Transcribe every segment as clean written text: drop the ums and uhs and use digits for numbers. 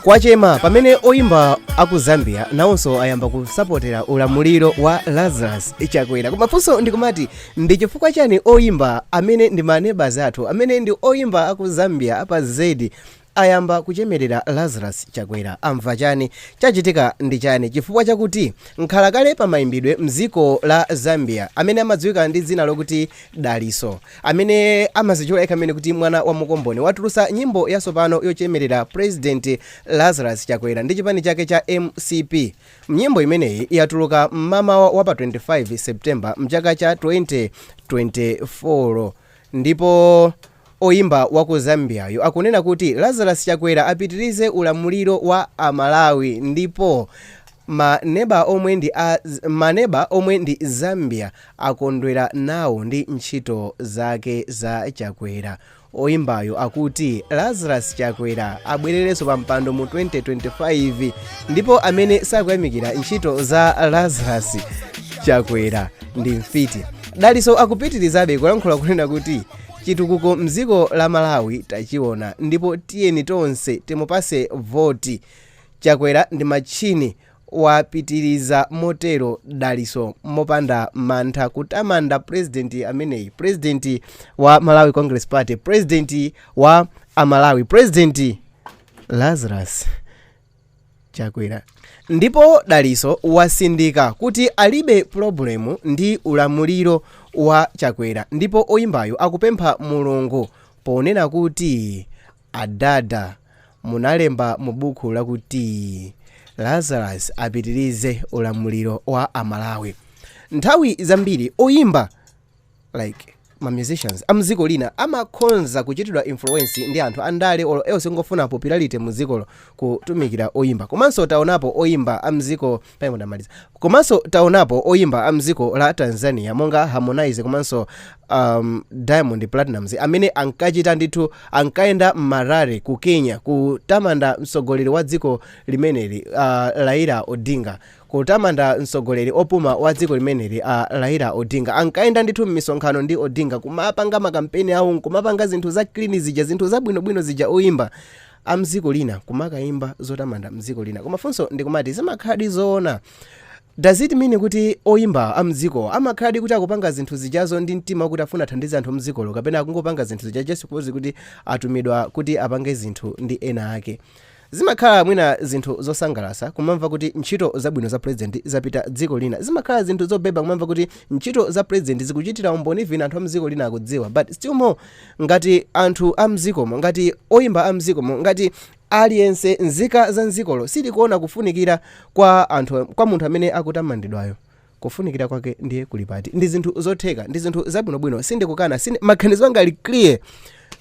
Kwachema pamene oyimba aku Zambia nawonso ayamba kusapotera ulamuliro wa Lazarus Chakwera. Kumafunso ndikumati ndi chifukwa chani oyimba amene ndi maneighbors athu amene ndi oyimba aku Zambia apa Zedi ayamba kuchemerera Lazarus Chakwera? Amva chani? Chachitika ndi chani? Chifukwa chakuti nkhalakale pa mayimbidwe mdziko la Zambia amene amadziwika ndi dzina lokuti Daliso, amene amazichula amene kuti mwana wa Mukomboni, watulusa nyimbo yatsopano yochemerera President Lazarus Chakwera ndi chipani chake cha MCP. Nyimbo imeneyi yatuluka mmamawa wa pa 25 September mchaka cha 2024 ndipo oyimba waku Zambiayo akunena kuti Lazarus Chakwera apitirize ulamuliro wa Amalawi ndipo maneba omwe ndi Zambia akondwera nawo ndi ntchito zake za Chakwera. Oyimbayo akuti Lazarus Chakwera abwererenso pa mpando mu 2025 ndipo amene sakuyamikira ntchito za Lazarus Chakwera ndi mfiti. Daliso akupitirizabe kulankhula kunena kuti chitukuko mdziko la Malawi tachiona ndipo tiyeni tonse timupase voti. Chakwera ndi machini wapitiriza motero Daliso mopanda mantha kutamanda president ameneyi, president wa Malawi Congress Party, president wa Amalawi, president Lazarus Chakwera. Ndipo Daliso wasindika kuti alibe problemu ndi ulamuliro wa Chakwera, ndipo oyimbayo akupempha Mulungu ponena kuti adada munalemba mu buku lakuti Lazarus apitirize ulamuliro wa Amalawi. Nthawi zambiri oyimba like musicians amziko lina amakonza kuchitidwa influence ndi anthu andale olo else ngofuna popularity muzikolo kutumikira oyimba. Komanso taonapo oyimba amziko payimodamaliza. Komanso taonapo oyimba amziko la Tanzania monga Harmonize komanso Diamond Platnumz amene ankachita ndithu ankaenda Marare ku Kenya kutamanda mtsogoleri wa dziko limeneli Raila Odinga, kutamanda mtsogoleri opuma wa dziko limeneli Raila Odinga. Ankaenda ndithu m'misonkhano ndi Odinga kumapanga makampeni awo, kumapanga zinthu za clean zija, zinthu zabwinobwino zija oyimba amziko lina kumakayimba zotamanda mziko lina. Kumafunso ndikumati zimakhaladi zoona. Does it mean kuti oyimba amziko amakhaladi kuti akupanga zinthu zijazo ndi mtima kuti afuna thandiza anthu mzikolo, kapena akungopanga zinthu zija just because kuti atumidwa kuti apange zinthu ndi ena ake? Zimakhala mwina zinthu zosangalasa kumamva kuti ntchito zabwino za president zapita dziko lina. Zimakhala zinthu zobeba kumamva kuti ntchito za president zikuchitira umboni vina anthu amziko lina akudziwa. But still more ngati anthu amzikomo, ngati oyimba amzikomo, ngati aliyense nzika za nzikolo sili kuona kufunikira kwa anthu, kwa munthu amene akutamandidwayo, kufunikira kwake ndiye kulipati. Ndi zinthu zotheka, ndi zinthu zabwinobwino, sindikukana, maganizo anga ali clear.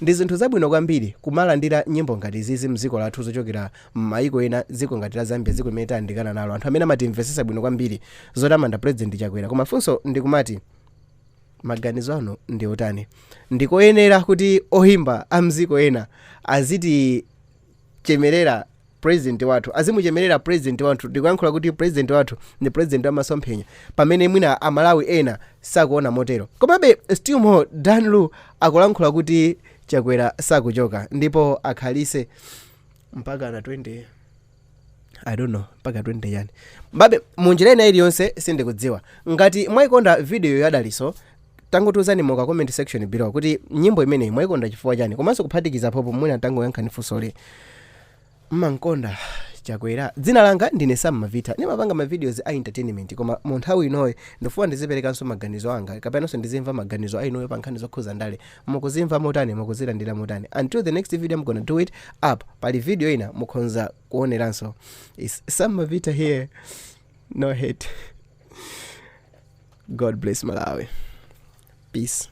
Ndi zinthu zabwino kwambiri kumalandira nyimbo ngati zizi mziko lathu zochokera m'mayiko ena, dziko ngati la Zambia, dziko limene tayandikana nalo, anthu amene amatimvesesa bwino kwambiri zotamanda president Chakwera. Kumafunso ndikumati maganizo ano ndi otani? Ndikoyenera kuti oyimba amziko ena aziti chemerera president wathu, azimuchemerera president wathu? Ndikuyankhula kuti president wathu ndi president wa masomphenya pamene mwina Amalawi ena sakuona motero. Komabe still more Danlu akulankhula kuti Chakwera sakuchoka ndipo akhalise mpaka na 20 I don't know mpaka 20 yani. Babe munjira ina iliyonse sindikudziwa. Ngati mwayikonda video ya Daliso tangotuzani mu comment section below kuti nyimbo imeneyi mwayikonda chifukwa chani. Komanso kuphatikiza popo mwina tangoyankha fusole mmankonda Chakwera. Dzina langa ndine Sam Mavita, nimapanga ma videos a entertainment, koma mu nthawi inoyi ndifuna ndiziperekanso maganizo anga kapenanso ndizimva maganizo a inoyi pa nkhani zokhuza ndale. Mukuzimva motani, mukuzilandira motani? Until the next video I'm gonna do it up. Pali video ina mukhonza kuoneranso. It's Sam Mavita here. No hate. God bless Malawi. Peace.